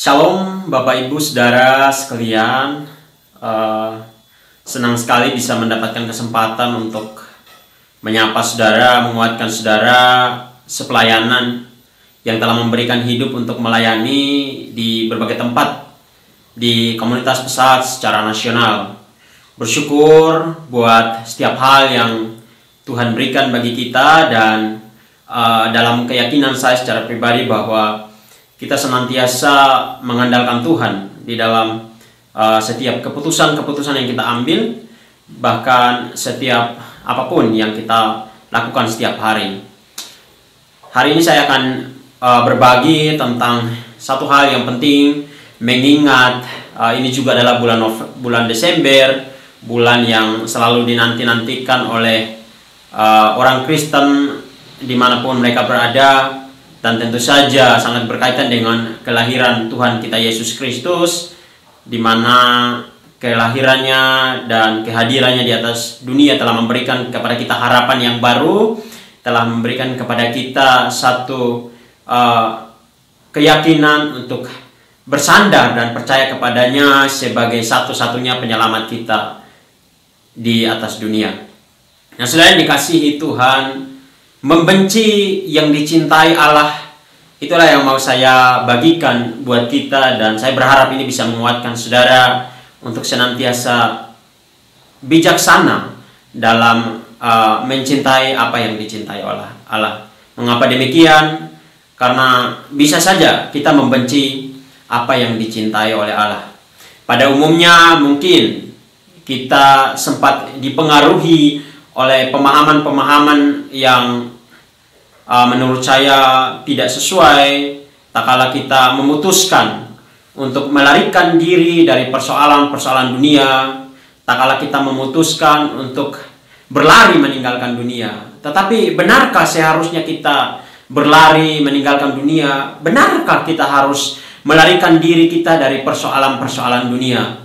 Shalom Bapak Ibu Saudara sekalian. Senang sekali bisa mendapatkan kesempatan untuk menyapa saudara, menguatkan saudara sepelayanan yang telah memberikan hidup untuk melayani di berbagai tempat di komunitas pesat secara nasional. Bersyukur buat setiap hal yang Tuhan berikan bagi kita, dan dalam keyakinan saya secara pribadi bahwa kita senantiasa mengandalkan Tuhan di dalam setiap keputusan-keputusan yang kita ambil, bahkan setiap apapun yang kita lakukan setiap hari. Hari ini saya akan berbagi tentang satu hal yang penting, mengingat ini juga adalah bulan Desember, bulan yang selalu dinanti-nantikan oleh orang Kristen dimanapun mereka berada, dan tentu saja sangat berkaitan dengan kelahiran Tuhan kita Yesus Kristus, di mana kelahirannya dan kehadirannya di atas dunia telah memberikan kepada kita harapan yang baru, telah memberikan kepada kita satu keyakinan untuk bersandar dan percaya kepadanya sebagai satu-satunya penyelamat kita di atas dunia. Nah, saudara yang dikasihi Tuhan, membenci yang dicintai Allah, itulah yang mau saya bagikan buat kita, dan saya berharap ini bisa menguatkan saudara untuk senantiasa bijaksana dalam mencintai apa yang dicintai oleh Allah. Mengapa demikian? Karena bisa saja kita membenci apa yang dicintai oleh Allah. Pada umumnya mungkin kita sempat dipengaruhi oleh pemahaman-pemahaman yang menurut saya tidak sesuai, tak kala kita memutuskan untuk melarikan diri dari persoalan-persoalan dunia, tak kala kita memutuskan untuk berlari meninggalkan dunia. Tetapi benarkah seharusnya kita berlari meninggalkan dunia? Benarkah kita harus melarikan diri kita dari persoalan-persoalan dunia?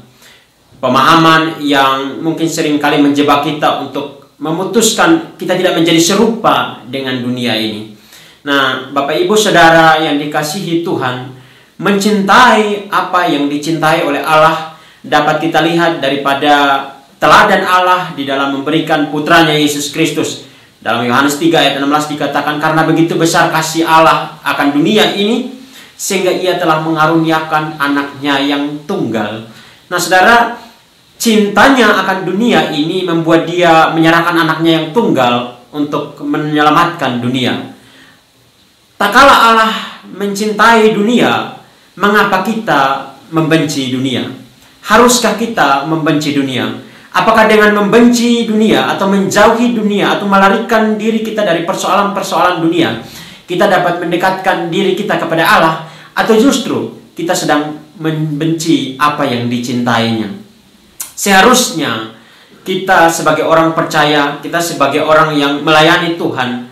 Pemahaman yang mungkin seringkali menjebak kita untuk memutuskan kita tidak menjadi serupa dengan dunia ini. Nah, Bapak Ibu Saudara yang dikasihi Tuhan, mencintai apa yang dicintai oleh Allah dapat kita lihat daripada teladan Allah di dalam memberikan putranya Yesus Kristus. Dalam Yohanes 3 ayat 16 dikatakan, karena begitu besar kasih Allah akan dunia ini, sehingga ia telah mengaruniakan anaknya yang tunggal. Nah, saudara, cintanya akan dunia ini membuat dia menyerahkan anaknya yang tunggal untuk menyelamatkan dunia. Tak kala Allah mencintai dunia, mengapa kita membenci dunia? Haruskah kita membenci dunia? Apakah dengan membenci dunia atau menjauhi dunia atau melarikan diri kita dari persoalan-persoalan dunia, kita dapat mendekatkan diri kita kepada Allah, atau justru kita sedang membenci apa yang dicintainya? Seharusnya kita sebagai orang percaya, kita sebagai orang yang melayani Tuhan,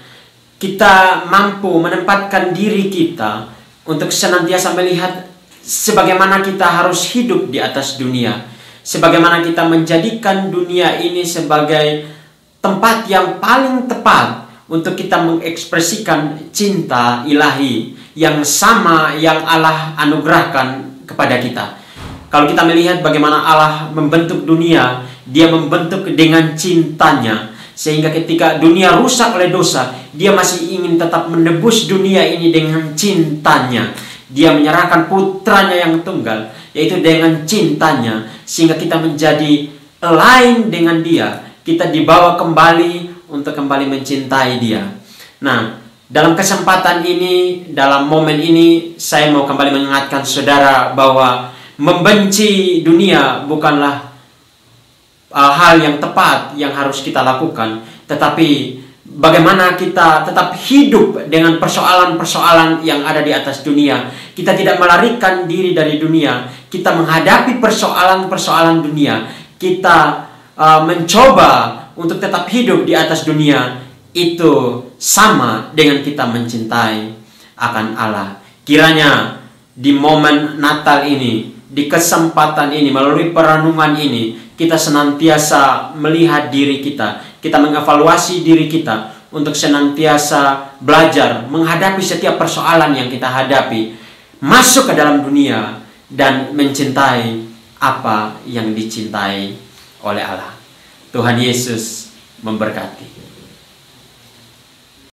kita mampu menempatkan diri kita untuk senantiasa melihat sebagaimana kita harus hidup di atas dunia, sebagaimana kita menjadikan dunia ini sebagai tempat yang paling tepat untuk kita mengekspresikan cinta ilahi yang sama yang Allah anugerahkan kepada kita. Kalau kita melihat bagaimana Allah membentuk dunia, dia membentuk dengan cintanya, sehingga ketika dunia rusak oleh dosa, dia masih ingin tetap menebus dunia ini dengan cintanya. Dia menyerahkan putranya yang tunggal, yaitu dengan cintanya, sehingga kita menjadi lain dengan dia. Kita dibawa kembali untuk kembali mencintai dia. Nah, dalam kesempatan ini, dalam momen ini, saya mau kembali mengingatkan saudara bahwa membenci dunia bukanlah hal yang tepat yang harus kita lakukan, tetapi bagaimana kita tetap hidup dengan persoalan-persoalan yang ada di atas dunia. Kita tidak melarikan diri dari dunia, kita menghadapi persoalan-persoalan dunia, kita mencoba untuk tetap hidup di atas dunia. Itu sama dengan kita mencintai akan Allah. Kiranya di momen Natal ini, di kesempatan ini, melalui perenungan ini, kita senantiasa melihat diri kita, kita mengevaluasi diri kita untuk senantiasa belajar menghadapi setiap persoalan yang kita hadapi, masuk ke dalam dunia dan mencintai apa yang dicintai oleh Allah. Tuhan Yesus memberkati.